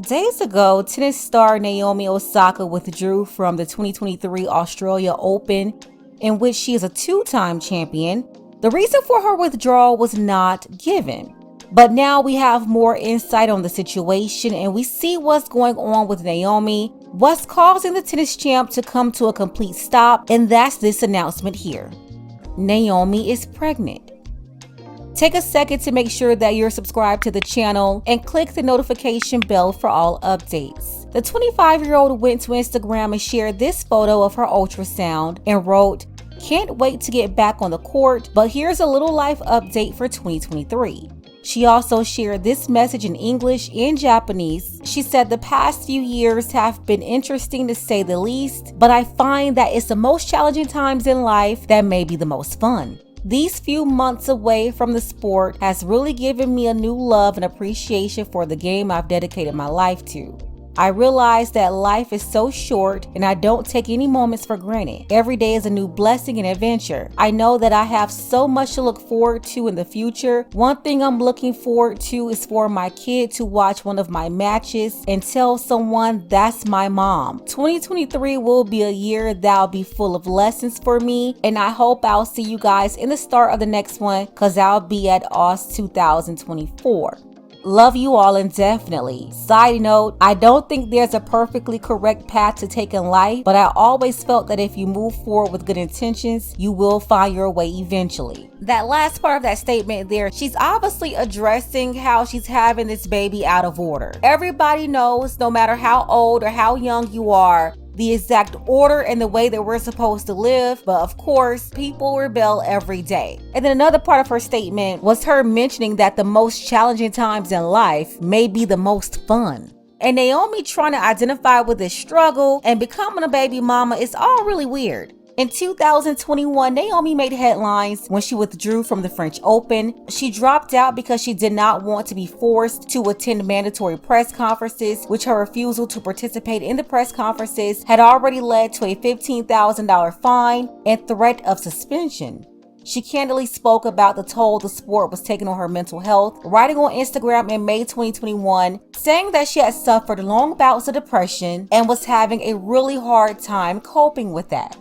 Days ago, tennis star Naomi Osaka withdrew from the 2023 Australia Open, in which she is a two-time champion. The reason for her withdrawal was not given. But now we have more insight on the situation and we see what's going on with Naomi, what's causing the tennis champ to come to a complete stop, and that's this announcement here. Naomi is pregnant. Take a second to make sure that you're subscribed to the channel and click the notification bell for all updates. The 25-year-old went to Instagram and shared this photo of her ultrasound and wrote, "Can't wait to get back on the court, but here's a little life update for 2023. She also shared this message in English and Japanese. She said, "The past few years have been interesting to say the least, but I find that it's the most challenging times in life that may be the most fun. These few months away from the sport has really given me a new love and appreciation for the game I've dedicated my life to. I realize that life is so short and I don't take any moments for granted. Every day is a new blessing and adventure. I know that I have so much to look forward to in the future. One thing I'm looking forward to is for my kid to watch one of my matches and tell someone that's my mom. 2023 will be a year that'll be full of lessons for me, and I hope I'll see you guys in the start of the next one because I'll be at AUS 2024. Love you all indefinitely. Side note, I don't think there's a perfectly correct path to take in life, but I always felt that if you move forward with good intentions, you will find your way eventually." That last part of that statement there, she's obviously addressing how she's having this baby out of order. Everybody knows, no matter how old or how young you are, the exact order and the way that we're supposed to live, but of course, people rebel every day. And then another part of her statement was her mentioning that the most challenging times in life may be the most fun. And Naomi trying to identify with this struggle and becoming a baby mama is all really weird. In 2021, Naomi made headlines when she withdrew from the French Open. She dropped out because she did not want to be forced to attend mandatory press conferences, which her refusal to participate in the press conferences had already led to a $15,000 fine and threat of suspension. She candidly spoke about the toll the sport was taking on her mental health, writing on Instagram in May 2021, saying that she had suffered long bouts of depression and was having a really hard time coping with that.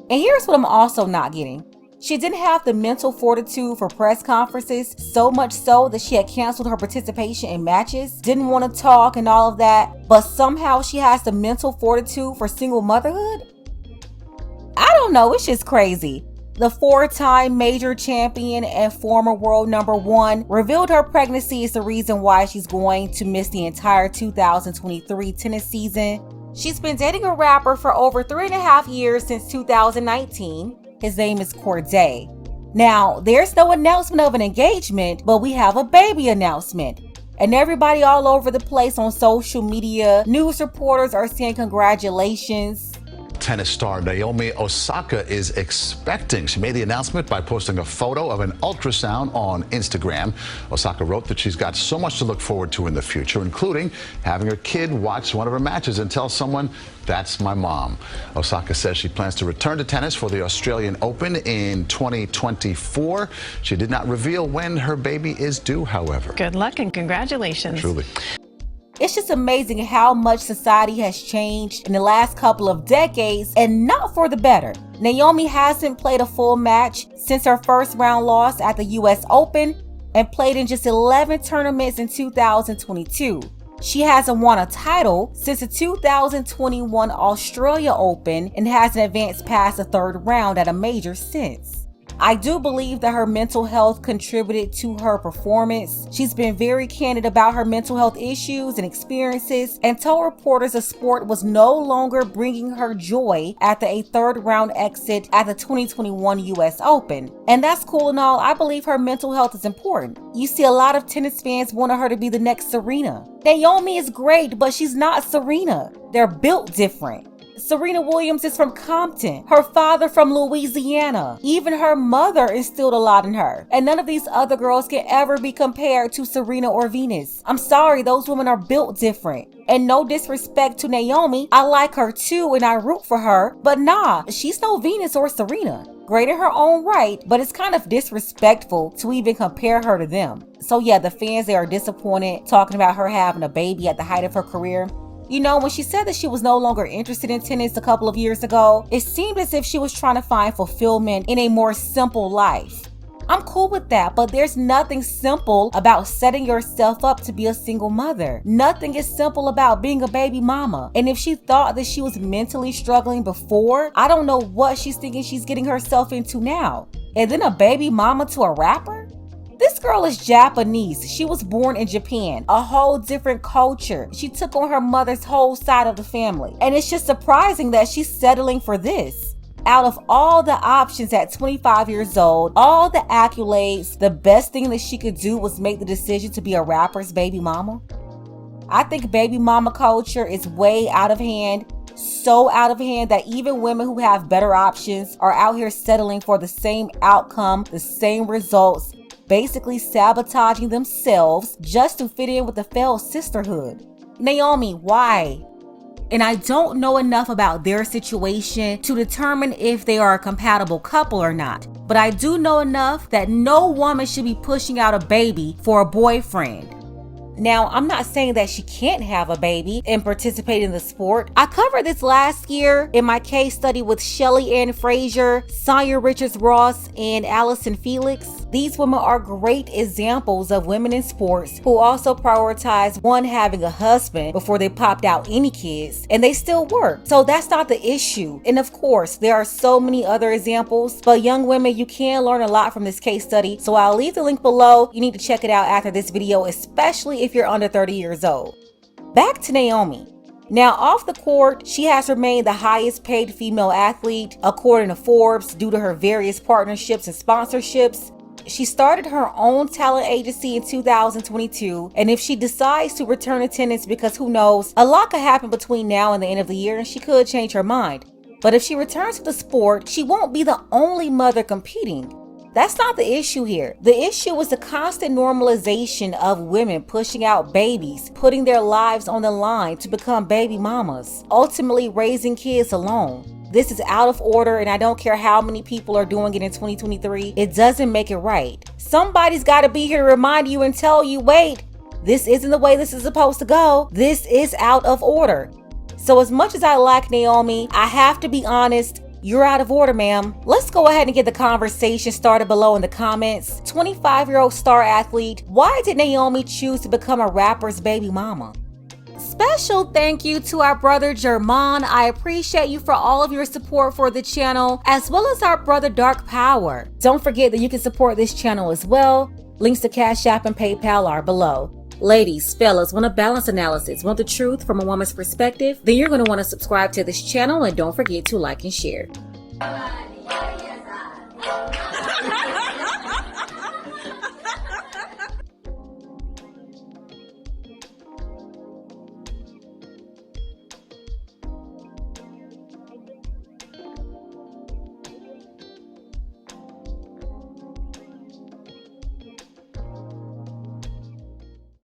And here's what I'm also not getting. She didn't have the mental fortitude for press conferences, so much so that she had canceled her participation in matches, didn't want to talk and all of that, but somehow she has the mental fortitude for single motherhood? I don't know, it's just crazy. The four-time major champion and former world number one revealed her pregnancy is the reason why she's going to miss the entire 2023 tennis season. She's been dating a rapper for over 3.5 years since 2019. His name is Corday. Now, there's no announcement of an engagement, but we have a baby announcement. And everybody all over the place on social media, news reporters are saying congratulations. Tennis star Naomi Osaka is expecting. She made the announcement by posting a photo of an ultrasound on Instagram. Osaka wrote that she's got so much to look forward to in the future, including having her kid watch one of her matches and tell someone, "That's my mom." Osaka says she plans to return to tennis for the Australian Open in 2024. She did not reveal when her baby is due, however. Good luck and congratulations. Truly. It's just amazing how much society has changed in the last couple of decades, and not for the better. Naomi hasn't played a full match since her first round loss at the US Open and played in just 11 tournaments in 2022. She hasn't won a title since the 2021 Australia Open and hasn't advanced past the third round at a major since. I do believe that her mental health contributed to her performance. She's been very candid about her mental health issues and experiences and told reporters the sport was no longer bringing her joy after a third round exit at the 2021 US Open. And that's cool and all. I believe her mental health is important. You see a lot of tennis fans wanted her to be the next Serena. Naomi is great, but she's not Serena. They're built different. Serena Williams is from Compton, her father from Louisiana. Even her mother instilled a lot in her. And none of these other girls can ever be compared to Serena or Venus. I'm sorry, those women are built different. And no disrespect to Naomi, I like her too and I root for her, but nah, she's no Venus or Serena. Great in her own right, but it's kind of disrespectful to even compare her to them. So yeah, the fans, they are disappointed talking about her having a baby at the height of her career. You know, when she said that she was no longer interested in tennis a couple of years ago, it seemed as if she was trying to find fulfillment in a more simple life. I'm cool with that, but there's nothing simple about setting yourself up to be a single mother. Nothing is simple about being a baby mama. And if she thought that she was mentally struggling before, I don't know what she's thinking she's getting herself into now. And then a baby mama to a rapper? This girl is Japanese. She was born in Japan, a whole different culture. She took on her mother's whole side of the family. And it's just surprising that she's settling for this. Out of all the options at 25 years old, all the accolades, the best thing that she could do was make the decision to be a rapper's baby mama. I think baby mama culture is way out of hand. So out of hand that even women who have better options are out here settling for the same outcome, the same results, basically sabotaging themselves just to fit in with the failed sisterhood. Naomi, why? And I don't know enough about their situation to determine if they are a compatible couple or not. But I do know enough that no woman should be pushing out a baby for a boyfriend. Now, I'm not saying that she can't have a baby and participate in the sport. I covered this last year in my case study with Shelly Ann Frazier, Sonya Richards-Ross, and Allison Felix. These women are great examples of women in sports who also prioritize one having a husband before they popped out any kids, and they still work. So that's not the issue. And of course, there are so many other examples, but young women, you can learn a lot from this case study. So I'll leave the link below. You need to check it out after this video, especially if you're under 30 years old. Back to Naomi. Now, off the court, she has remained the highest paid female athlete, according to Forbes, due to her various partnerships and sponsorships. She started her own talent agency in 2022, and if she decides to return to tennis, because who knows, a lot could happen between now and the end of the year and she could change her mind. But if she returns to the sport, she won't be the only mother competing. That's not the issue here. The issue is the constant normalization of women pushing out babies, putting their lives on the line to become baby mamas, ultimately raising kids alone. This is out of order, and I don't care how many people are doing it in 2023. It doesn't make it right. Somebody's got to be here to remind you and tell you, wait, this isn't the way this is supposed to go. This is out of order. So as much as I like Naomi, I have to be honest, you're out of order, ma'am. Let's go ahead and get the conversation started below in the comments. 25-year-old star athlete, why did Naomi choose to become a rapper's baby mama? Special thank you to our brother Jermon. I appreciate you for all of your support for the channel, as well as our brother Dark Power. Don't forget that you can support this channel as well. Links to Cash App and PayPal are below. Ladies, fellas, want a balanced analysis, want the truth from a woman's perspective? Then you're going to want to subscribe to this channel and don't forget to like and share.